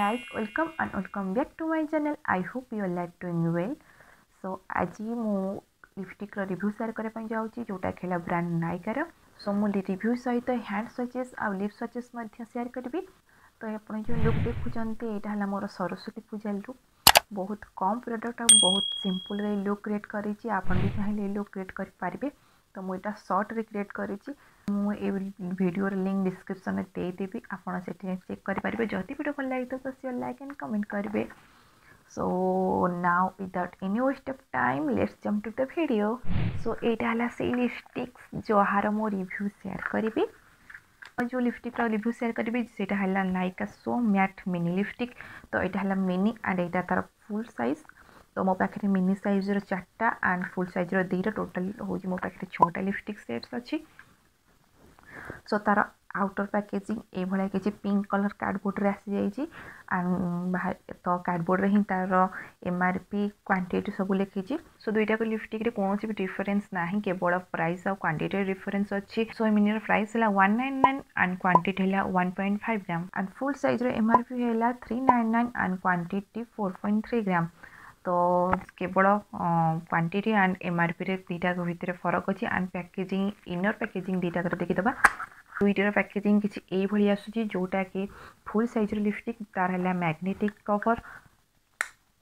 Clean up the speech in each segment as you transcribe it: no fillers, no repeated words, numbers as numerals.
guys, welcome and welcome back to my channel. I hope you are like doing well. So आज मु lipstick review share करने ପାଇଁ ଯାଉଛି जोटा खेला ब्रांड नायका रो. सो मु रिव्यू सहित हैंड स्वचेस आ लिप स्वचेस मध्ये शेयर करबी. तो आपण जो लुक देखुचंती एटा हला मोर सरस्वती पूजा लुक. बहुत कम प्रोडक्ट और बहुत सिंपल रे लुक क्रिएट करी छी. आपण भी चाहे लुक क्रिएट कर पारिबे. तो मु एटा शॉर्ट रे क्रिएट करी छी. मु ए वीडियो लिंक डिस्क्रिप्शन में दे देबी. आपण से चेक कर पारिबे. जति वीडियो भल लागे तो शेयर लाइक एंड कमेंट करबे. So now without any waste of time, let's jump to the video. So एटा हला से लिपस्टिक्स जो हार मो रिव्यू शेयर करिबी. जो लिपस्टिक रिव्यू शेयर करिबी सेटा हला नायका सो मैट मिनी लिपस्टिक. तो एटा हला मिनी एंड एटा तार फुल साइज. तो मो पाखे मिनी साइज रो 4टा एंड फुल साइज रो 2टा टोटल हो मो पाखे 6टा लिपस्टिक सेट्स अछि. सो तार आउटर पैकेजिंग ए भलिया किछि पिंक कलर कार्डबोर्ड रे आसी जाई छी. एंड बाहर तो कार्डबोर्ड रे ही तार एमआरपी क्वांटिटी सब लिखी छी. सो दुईटा को लिपस्टिक रे कोनोसी भी डिफरेंस नाही, केवल प्राइस और क्वांटिटी डिफरेंस अछि. सो मिनी रो प्राइस हला 199 एंड क्वांटिटी हला 1.5 ग्राम एंड फुल साइज रो एमआरपी हला 399 एंड क्वांटिटी 4.3 ग्राम. तो केवल क्वांटिटी एंड एमआरपी रे दीटा को भितर फरक अछि. एंड पैकेजिंग इनर पैकेजिंग दीटा कर देखि दबा. दुईटर पैकेजिंग किसी ए भली आसुची जोटा कि फुल साइज लिपस्टिक तार हला मैग्नेटिक कवर.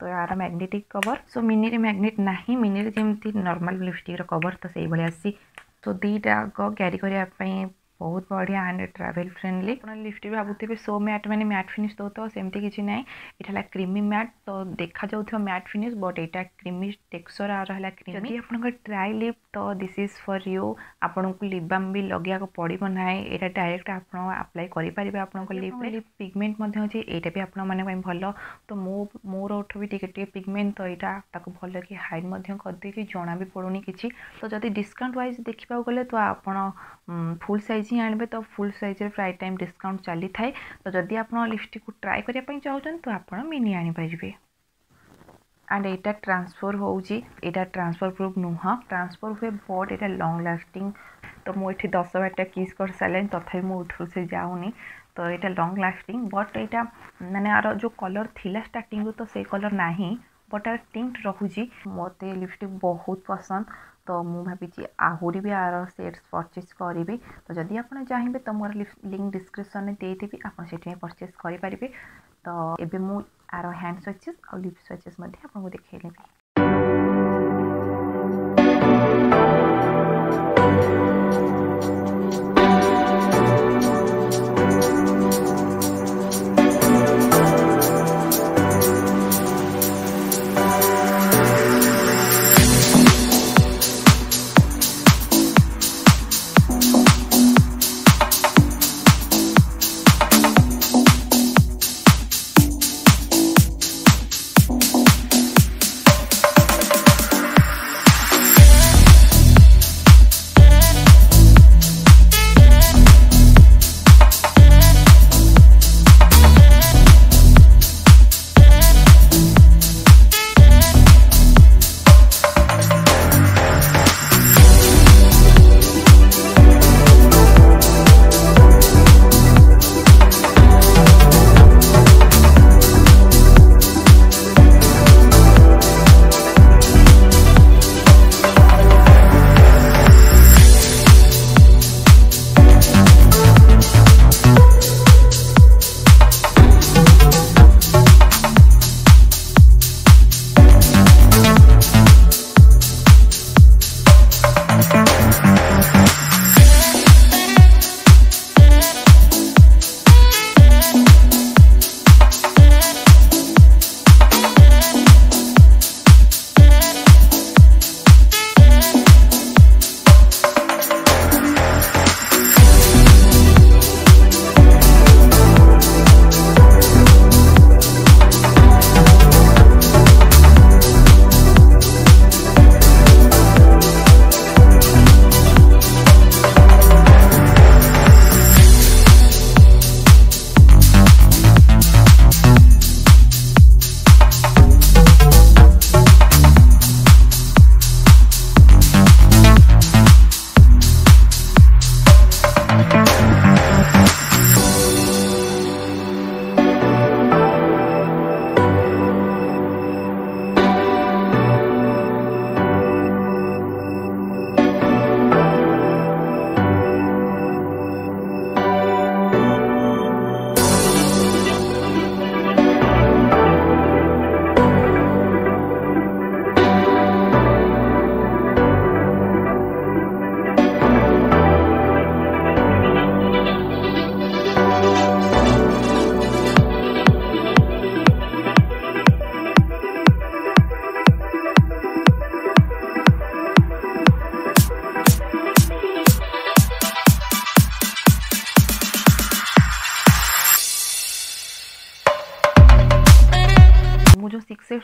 तो यार मैग्नेटिक कवर. सो मिनी रे मैग्नेट नाही. मिनी रे जेमती नॉर्मल लिपस्टिक रो कवर तो सही भली आसी. तो दीटा को कैरी करिया पई बहुत बढ़िया एंड ट्रैवल फ्रेंडली. अपन लिपस्टिक भाबुथिबे सो मैट माने मैट फिनिश दो तो सेमती किछि नै. एठाला क्रीमी मैट तो देखा जाउथो matte finish but Etah creamy texture आ रहला क्रीमी. जदि आपन को ट्राई लिप तो दिस इज फॉर यू. आपन को लिप बाम भी लगिया को पड़िबो नै. एटा डायरेक्ट आपन अप्लाई करि परिबे. आपन को लिप पिगमेंट मध्ये अछि. एटा भी आपन माने पई भलो. तो मोर ओठ भी टिके पिगमेंट. तो एटा ताको भलो कि हाइड मध्ये कर दे कि जणा भी पड़ुनी किछि. तो जदि डिस्काउंट वाइज देखिबा गले तो आपन फुल साइज ही आनबे. तो फुल साइज रे प्राइस टाइम डिस्काउंट चली थाए. तो जदि आप लिपस्टिक को ट्राई करिया पई चाहउछन तो आप मिनी आनी परिबे. एंड एटा ट्रांसफर होउची. एटा ट्रांसफर प्रूफ नुह. ट्रांसफर हुए बट एटा लॉन्ग लास्टिंग. तो मु एठी 10 बारटा किस कर सालेन तथापि मु उठु से जाउनी. तो एटा लॉन्ग लास्टिंग बट एटा माने आरो जो कलर थिला स्टार्टिंग तो से कलर नाही बट आर टिंट रहुची. मते लिपस्टिक बहुत पसंद. तो मु भाभी आहुरी भी आर सेट्स परचेस करी. तो जदि आप चाहिए तो मोर लिंक डिस्क्रिप्शन में देदेवी. आप परचेस करें. तो एबे मु आर हैंड स्वचेस और लिप स्वचेस आपको देखी.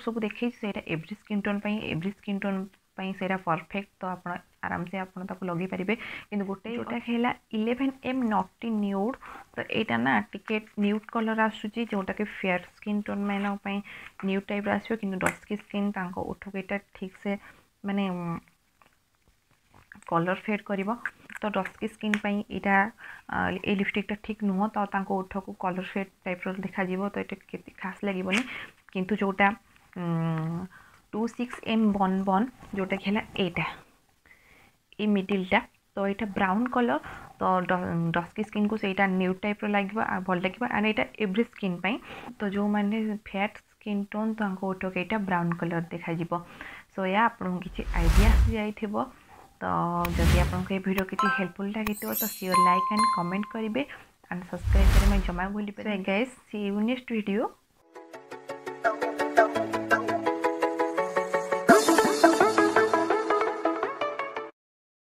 सब देखी से एवरी स्किन टोन सेरा परफेक्ट तो आप आराम से आप लगे पारे कि गोटे जोटा खेला 11M नॉटी न्यूड तो यहाँ ना टिके न्यूड कलर आसूची जोटा कि फेयर स्किन टोन मान न्यूड टाइप आसो कि डस्की स्किन ओठ को यहाँ ठीक से माने कलर फेड कर तो डस्की स्किन यहाँ ये लिपस्टिकटा ठीक नुह तो ओठ को कलर फेड टाइप देखा तो ये खास लगे किंतु जोटा 26M बन बन जोटा खेला ये मिडिलटा तो यहाँ ब्राउन कलर तो डस्की स्किन को सहीटा न्यूड टाइप लगे भल लगे एंड यहाँ एवरी स्किन तो जो मैंने फैट स्किन टोन तो ओठ को यहाँ ब्राउन कलर देखा सो या आपको किसी आइडिया जाइए तो जदि आपको ये वीडियो किसी हेल्पफुल लगे तो सियोर लाइक एंड कमेंट करेंगे एंड सब्सक्राइब करें जमा भूल पाए guys see you next video.